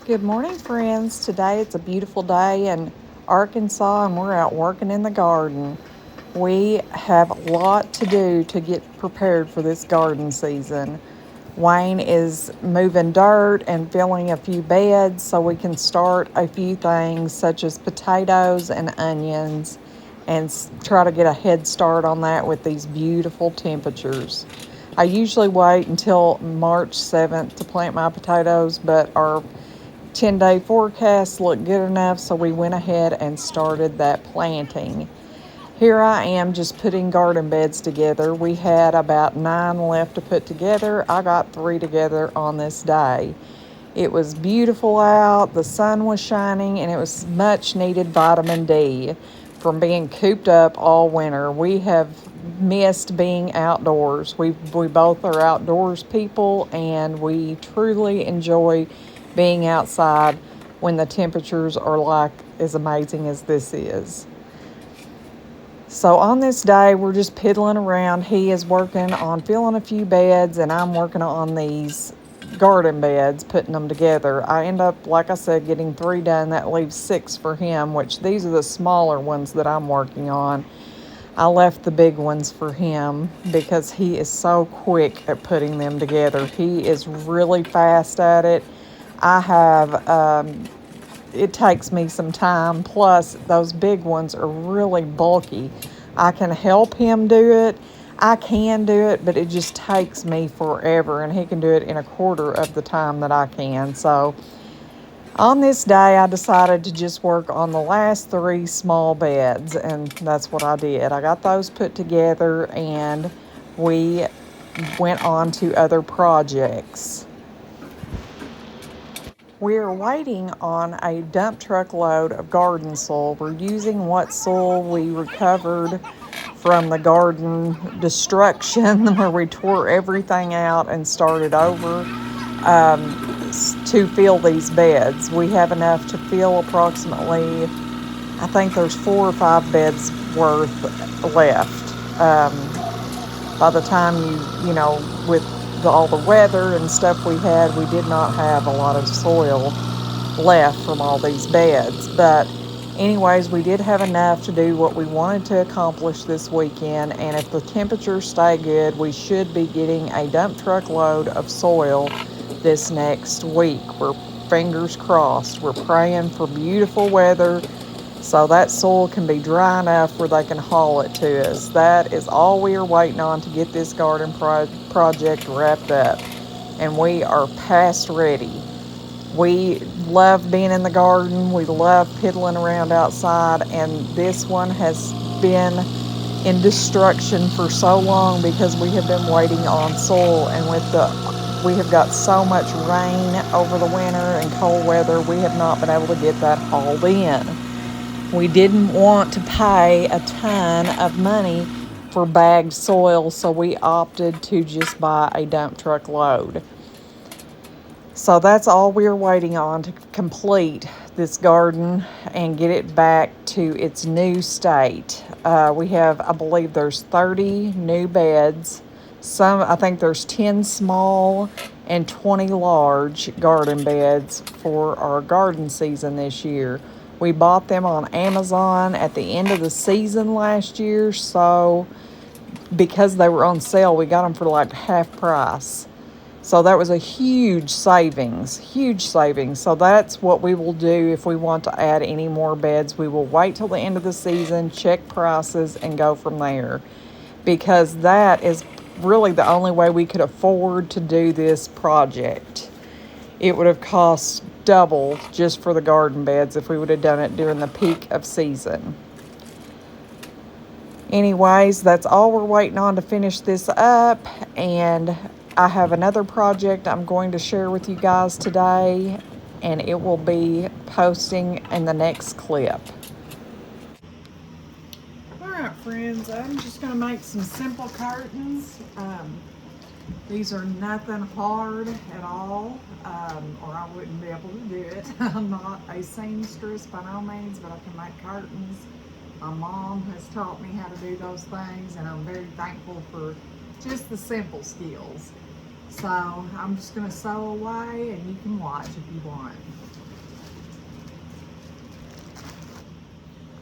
Good morning, friends. Today it's a beautiful day in Arkansas, and we're out working in the garden. We have a lot to do to get prepared for this garden season. Wayne is moving dirt and filling a few beds so we can start a few things such as potatoes and onions and try to get a head start on that with these beautiful temperatures. I usually wait until March 7th to plant my potatoes, but our 10-day forecast looked good enough, so we went ahead and started that planting. Here I am just putting garden beds together. We had about 9 left to put together. I got 3 together on this day. It was beautiful out, the sun was shining, and it was much needed vitamin D from being cooped up all winter. We have missed being outdoors. We both are outdoors people, and we truly enjoy being outside when the temperatures are like as amazing as this is. So on this day, we're just piddling around. He is working on filling a few beds, and I'm working on these garden beds, putting them together. I end up, like I said, getting 3 done. That leaves 6 for him, which these are the smaller ones that I'm working on. I left the big ones for him because he is so quick at putting them together. He is really fast at it. I have it takes me some time. Plus, those big ones are really bulky. I can help him do it. I can do it, but it just takes me forever, and he can do it in a quarter of the time that I can. So, on this day, I decided to just work on the last 3 small beds, and that's what I did. I got those put together, and we went on to other projects. We're waiting on a dump truck load of garden soil. We're using what soil we recovered from the garden destruction where we tore everything out and started over to fill these beds. We have enough to fill approximately, I think there's 4 or 5 beds worth left. By the time with all the weather and stuff we had, we did not have a lot of soil left from all these beds. But anyways, we did have enough to do what we wanted to accomplish this weekend, and if the temperatures stay good, we should be getting a dump truck load of soil this next week. We're fingers crossed. We're praying for beautiful weather so that soil can be dry enough where they can haul it to us. That is all we are waiting on to get this garden project wrapped up, and we are past ready. We love being in the garden. We love piddling around outside, and this one has been in destruction for so long because we have been waiting on soil, and we have got so much rain over the winter and cold weather, we have not been able to get that hauled in. We didn't want to pay a ton of money for bagged soil, so we opted to just buy a dump truck load. So that's all we're waiting on to complete this garden and get it back to its new state. We have, I believe there's 30 new beds. I think there's 10 small and 20 large garden beds for our garden season this year. We bought them on Amazon at the end of the season last year, so because they were on sale, we got them for like half price. So that was a huge savings, huge savings. So that's what we will do if we want to add any more beds. We will wait till the end of the season, check prices, and go from there. Because that is really the only way we could afford to do this project. It would have cost double just for the garden beds if we would have done it during the peak of season. Anyways, that's all we're waiting on to finish this up, and I have another project I'm going to share with you guys today, and it will be posting in the next clip. All right, friends, I'm just going to make some simple curtains. These are nothing hard at all, or I wouldn't be able to do it. I'm not a seamstress by no means, but I can make curtains. My mom has taught me how to do those things, and I'm very thankful for just the simple skills. So I'm just going to sew away and you can watch if you want.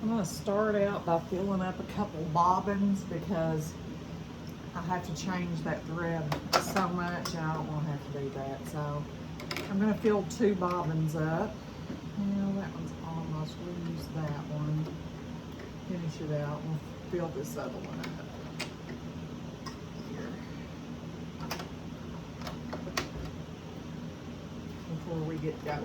I'm going to start out by filling up a couple bobbins because I have to change that thread so much and I don't want to have to do that. So I'm going to fill 2 bobbins up. Well, that one's almost, we'll use that one. Finish it out and fill this other one up. Here. Before we get going.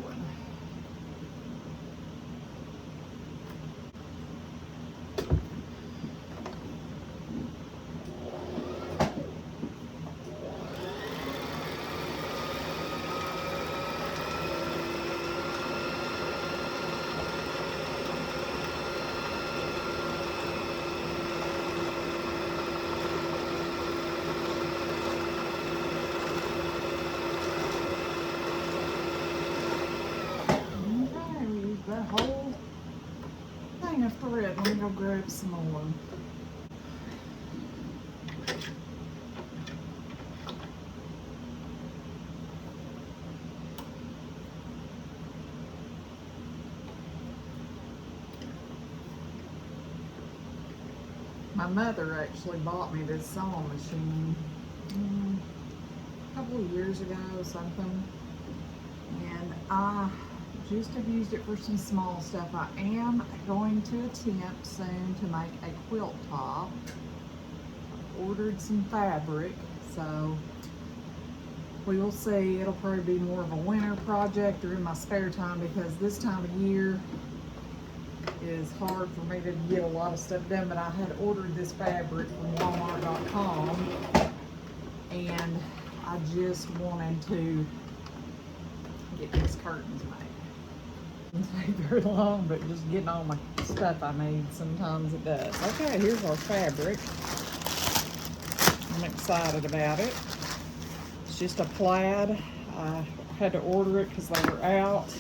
That whole thing of thread. Let me go grab some more. My mother actually bought me this sewing machine a couple of years ago or something, and I just have used it for some small stuff. I am going to attempt soon to make a quilt top. I've ordered some fabric, so we will see. It'll probably be more of a winter project or in my spare time because this time of year is hard for me to get a lot of stuff done. But I had ordered this fabric from Walmart.com and I just wanted to get these curtains made. Doesn't take very long, but just getting all my stuff I need, sometimes it does. Okay, here's our fabric. I'm excited about it. It's just a plaid. I had to order it because they were out.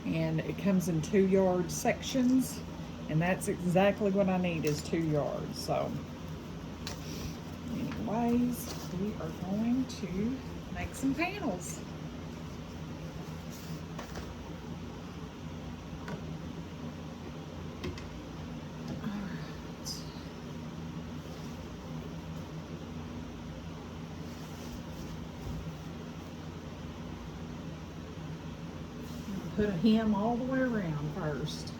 And it comes in 2-yard sections. And that's exactly what I need is 2 yards. So, anyways, we are going to make some panels. Put a hem all the way around first.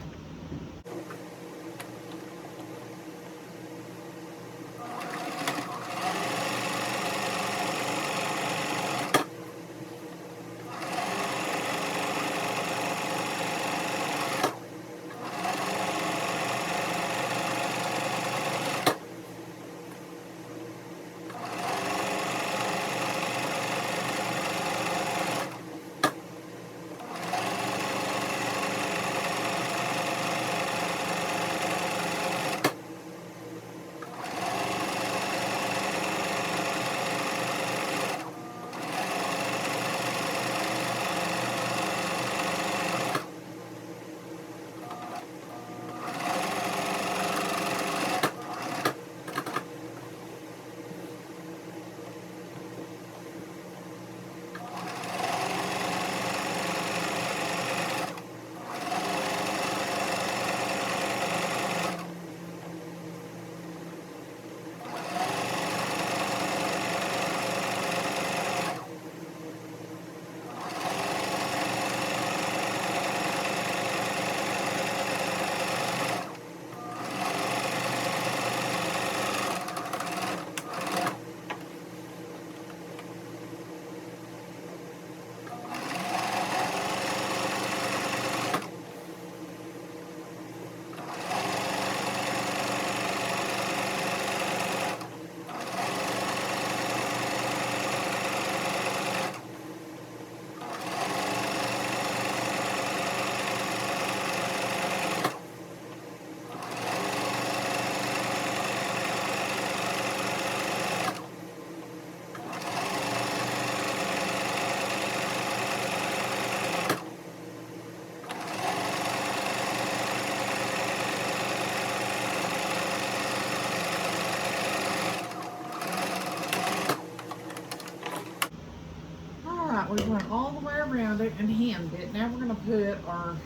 went all the way around it and hemmed it. Now we're gonna put our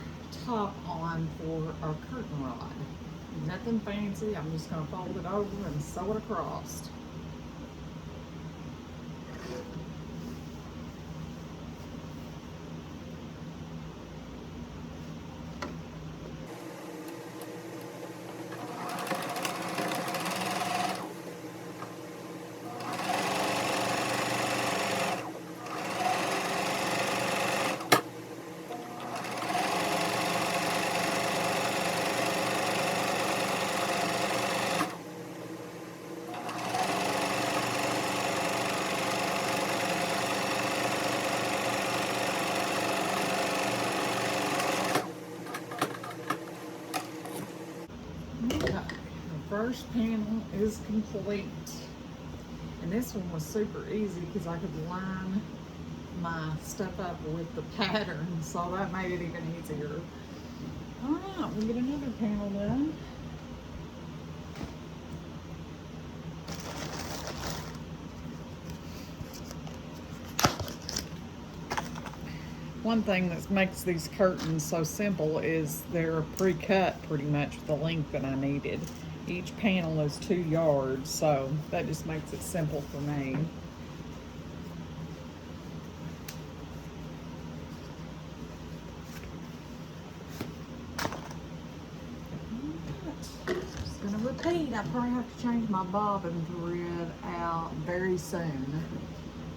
top on for our curtain rod. Nothing fancy, I'm just gonna fold it over and sew it across. Okay, the first panel is complete. And this one was super easy because I could line my stuff up with the pattern, so that made it even easier. All right, we'll get another panel done. One thing that makes these curtains so simple is they're pre-cut pretty much the length that I needed. Each panel is 2 yards, so that just makes it simple for me. Just gonna repeat, I probably have to change my bobbin thread out very soon.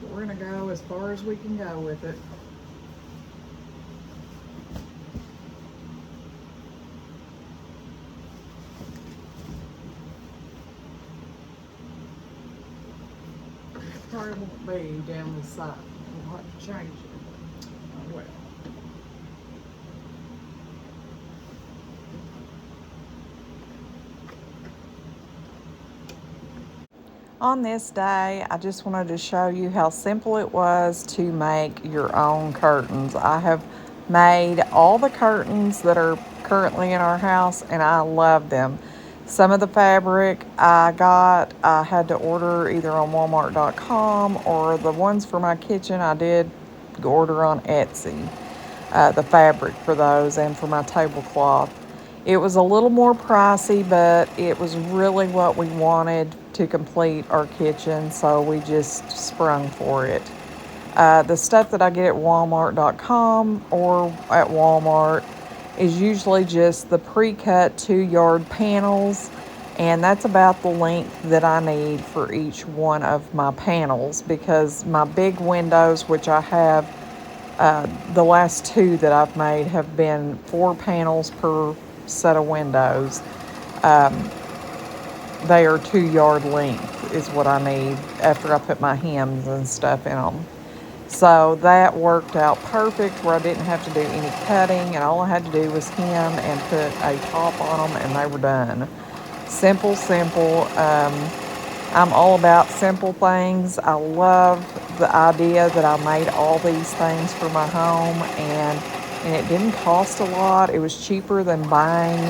But we're gonna go as far as we can go with it. Probably won't be down the side. We'll have to change it. Oh well. On this day, I just wanted to show you how simple it was to make your own curtains. I have made all the curtains that are currently in our house, and I love them. Some of the fabric I had to order either on Walmart.com, or the ones for my kitchen I did order on Etsy. The fabric for those and for my tablecloth. It was a little more pricey, but it was really what we wanted to complete our kitchen, so we just sprung for it. The stuff that I get at Walmart.com or at Walmart is usually just the pre-cut 2-yard panels, and that's about the length that I need for each one of my panels, because my big windows, which I have, the last 2 that I've made have been 4 panels per set of windows. They are 2-yard length is what I need after I put my hems and stuff in them. So that worked out perfect, where I didn't have to do any cutting, and all I had to do was hem and put a top on them, and they were done. Simple, simple. I'm all about simple things. I love the idea that I made all these things for my home, and it didn't cost a lot. It was cheaper than buying,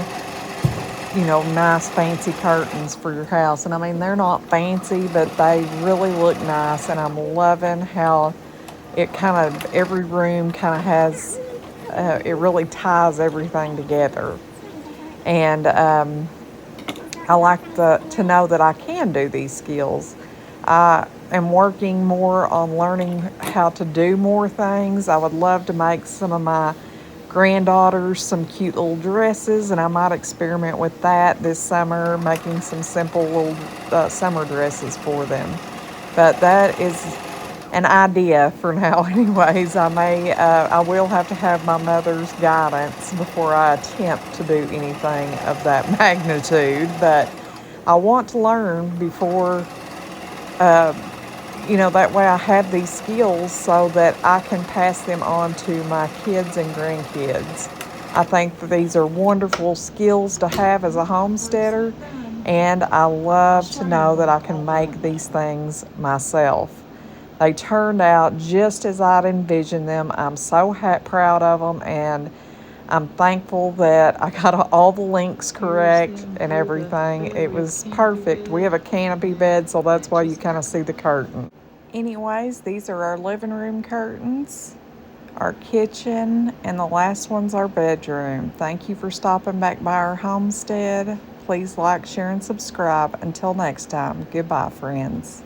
nice fancy curtains for your house. And I mean, they're not fancy, but they really look nice, and I'm loving how it kind of, every room kind of has, it really ties everything together. And I like to know that I can do these skills. I am working more on learning how to do more things. I would love to make some of my granddaughters some cute little dresses, and I might experiment with that this summer, making some simple little summer dresses for them. But that is an idea for now anyways. I will have to have my mother's guidance before I attempt to do anything of that magnitude, but I want to learn before, that way I have these skills so that I can pass them on to my kids and grandkids. I think that these are wonderful skills to have as a homesteader, and I love to know that I can make these things myself. They turned out just as I'd envisioned them. I'm so proud of them, and I'm thankful that I got all the links correct and everything. It was perfect. We have a canopy bed, so that's why you kind of see the curtain. Anyways, these are our living room curtains. our kitchen, and the last one's our bedroom. Thank you for stopping back by our homestead. Please like, share, and subscribe. Until next time, goodbye, friends.